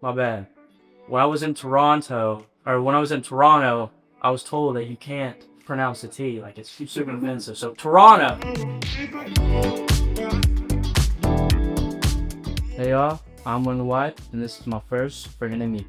my bad. When I was in Toronto, I was told that you can't pronounce the T. Like, it's super offensive. So, Toronto. Hey y'all, I'm Waylon Wyatt, and this is my first friggin' indie.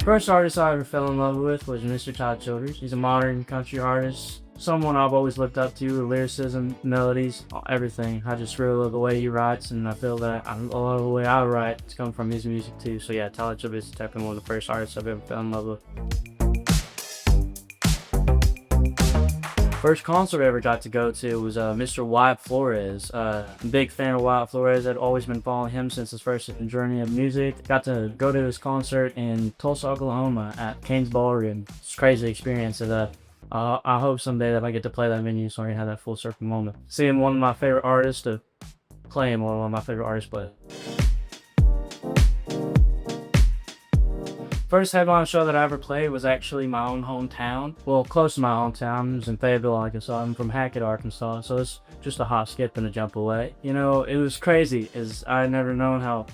First artist I ever fell in love with was Mr. Todd Childers. He's a modern country artist, someone I've always looked up to, the lyricism, melodies, everything. I just really love the way he writes, and I feel that a lot of the way I write is coming from his music too. So yeah, Todd Childers is definitely one of the first artists I've ever fell in love with. First concert I ever got to go to was Mr. Wyatt Flores. Big fan of Wyatt Flores. I'd always been following him since his first journey of music. Got to go to his concert in Tulsa, Oklahoma at Kane's Ballroom. It's a crazy experience. And, I hope someday that I get to play that venue so I can have that full circle moment. Seeing one of my favorite artists to play him, one of my favorite artists play. First headline show that I ever played was actually my own hometown. Well, close to my hometown. It was in Fayetteville, Arkansas. I'm from Hackett, Arkansas, so it's just a hop, skip, and a jump away. You know, it was crazy, as I had never known how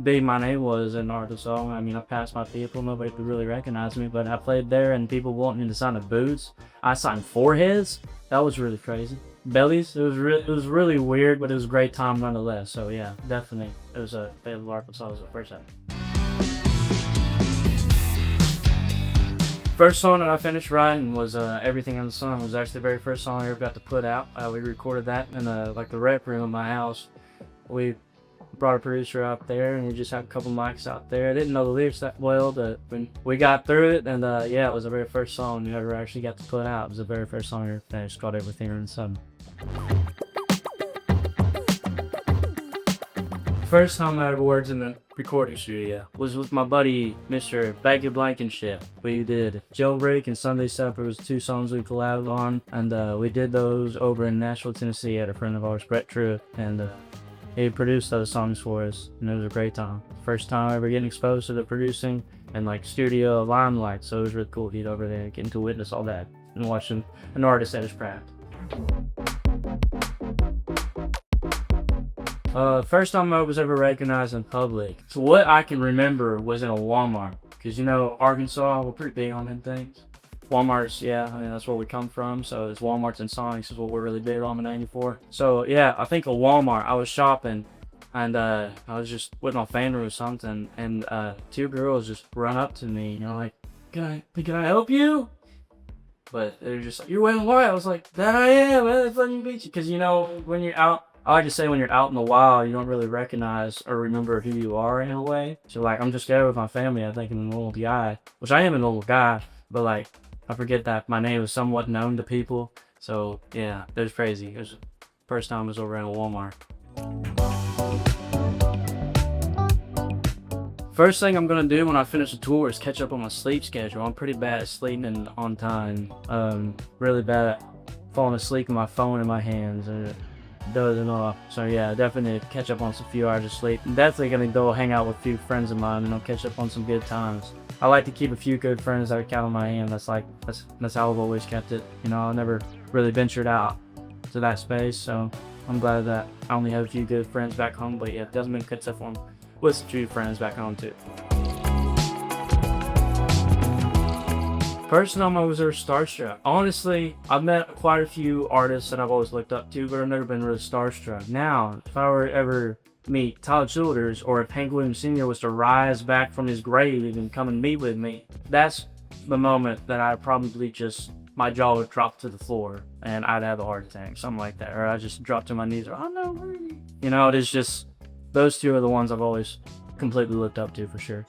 big my name was in Arkansas. I mean, I passed my people, nobody could really recognize me, but I played there and people wanted me to sign the boots. I signed foreheads. That was really crazy. Bellies. It was really weird, but it was a great time nonetheless. So yeah, definitely, it was a Fayetteville, Arkansas. It was the first time. First song that I finished writing was Everything in the Sun. It was actually the very first song I ever got to put out. We recorded that in like the rec room of my house. We brought a producer out there and we just had a couple mics out there. I didn't know the lyrics that well, but when we got through it, and yeah, it was the very first song we ever actually got to put out. It was the very first song I ever finished, called Everything in the Sun. First time I ever worked in the recording studio was with my buddy, Mr. Baggy Blankenship. We did Jailbreak and Sunday Supper was two songs we collabed on, and we did those over in Nashville, Tennessee at a friend of ours, Brett Truitt, and he produced those songs for us, and it was a great time. First time ever getting exposed to the producing and like studio limelight, so it was really cool to get over there and getting to witness all that and watching an artist at his craft. First time I was ever recognized in public. So what I can remember was in a Walmart. Because, you know, Arkansas, we're pretty big on them things. Walmart's, yeah, I mean, that's where we come from. So it's Walmart's and Sonics is what we're really big on in 94. So yeah, I think a Walmart, I was shopping and I was just with my family or something. And two girls just run up to me, you know, like, can I help you? But they're just like, you're Waylon Wyatt. I was like, that I am, man, that's fucking beat you. Because, you know, when you're out, I like to say when you're out in the wild, you don't really recognize or remember who you are in a way. So like, I'm just there with my family, I think I'm a normal guy, which I am a normal guy, but like, I forget that my name is somewhat known to people. So yeah, it was crazy. It was the first time I was over at a Walmart. First thing I'm gonna do when I finish the tour is catch up on my sleep schedule. I'm pretty bad at sleeping on time. Really bad at falling asleep with my phone in my hands. Dozing off. So yeah, definitely catch up on some few hours of sleep. I'm definitely gonna go hang out with a few friends of mine and I'll catch up on some good times. I like to keep a few good friends that I count on my hand. That's how I've always kept it. You know, I never really ventured out to that space, so I'm glad that I only have a few good friends back home. But yeah, it doesn't mean catch up on with a few friends back home too. First time I was ever starstruck. Honestly, I've met quite a few artists that I've always looked up to, but I've never been really starstruck. Now, if I were to ever meet Todd Childers, or if Hank Williams Sr. was to rise back from his grave and come and meet with me, that's the moment that I probably my jaw would drop to the floor and I'd have a heart attack, something like that. Or I'd just drop to my knees, or, oh no, you know, it is just, those two are the ones I've always completely looked up to for sure.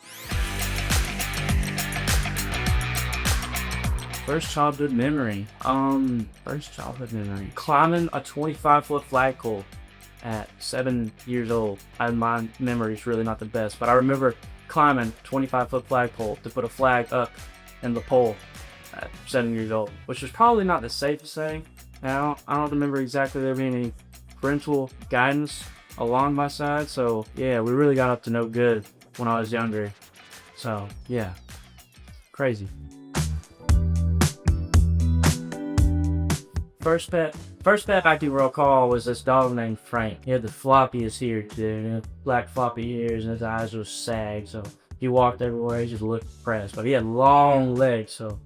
First childhood memory. Climbing a 25-foot flagpole at 7 years old. And my memory's really not the best, but I remember climbing 25-foot flagpole to put a flag up in the pole at 7 years old, which was probably not the safest thing. Now, I don't remember exactly there being any parental guidance along my side, so yeah, we really got up to no good when I was younger. So yeah, crazy. First pet First pet I can recall was this dog named Frank. He had the floppiest ears, dude. He had black floppy ears and his eyes were sagged. So he walked everywhere. He just looked depressed. But he had long legs, so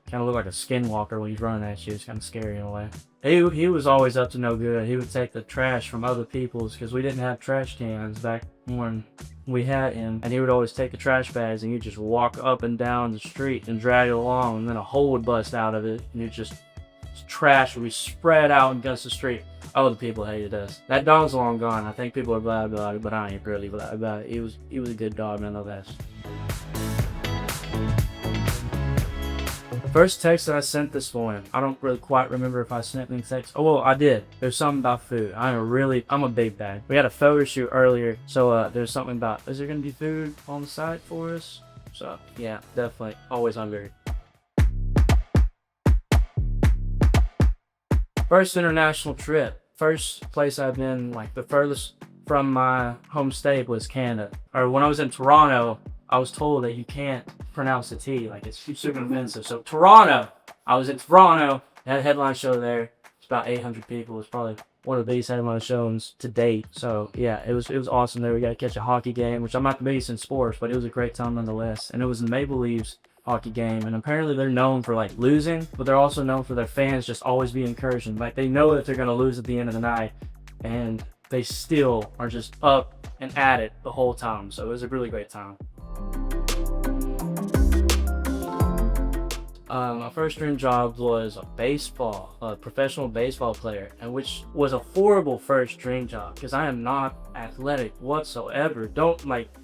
kind of looked like a skinwalker when he's running at you. It's kind of scary in a way. He was always up to no good. He would take the trash from other people's because we didn't have trash cans back when we had him. And he would always take the trash bags and you'd just walk up and down the street and drag it along. And then a hole would bust out of it. And trash would be spread out against the street. Oh, the people hated us. That dog's long gone. I think people are glad about it, but I ain't really glad about it. He was a good dog nonetheless. First text that I sent this morning, I don't really quite remember if I sent any text. Oh, well, I did. There's something about food. I'm a big bag. We had a photo shoot earlier, so there's something about, is there going to be food on the site for us? So, yeah, definitely. Always hungry. First international trip. First place I've been, like, the furthest from my home state was Canada. Or when I was in Toronto, I was told that you can't pronounce the T, like it's super offensive. So Toronto, I was in Toronto, had a headline show there. It's about 800 people. It's probably one of the biggest headline shows to date. So yeah, it was awesome there. We got to catch a hockey game, which I'm not the biggest in sports, but it was a great time nonetheless. And it was the Maple Leafs hockey game, and apparently they're known for like losing, but they're also known for their fans just always be encouraging. Like they know that they're gonna lose at the end of the night, and they still are just up and at it the whole time. So it was a really great time. My first dream job was a professional baseball player, and which was a horrible first dream job because I am not athletic whatsoever.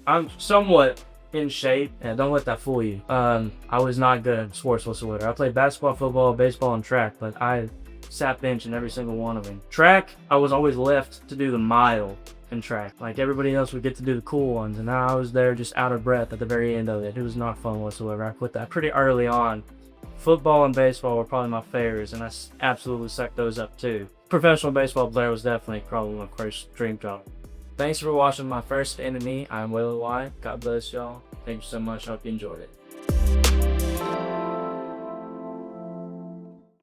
I'm somewhat in shape, and don't let that fool you. I was not good at sports whatsoever. I played basketball, football, baseball, and track, but I sat bench in every single one of them. Track, I was always left to do the mile in track. Like everybody else would get to do the cool ones, and I was there just out of breath at the very end of it. It was not fun whatsoever. I quit that pretty early on. Football and baseball were probably my favorites, and I absolutely sucked those up too. Professional baseball player was definitely probably my first dream job. Thanks for watching my first enemy. I'm Waylon Wyatt. God bless y'all. Thank you so much. I hope you enjoyed it.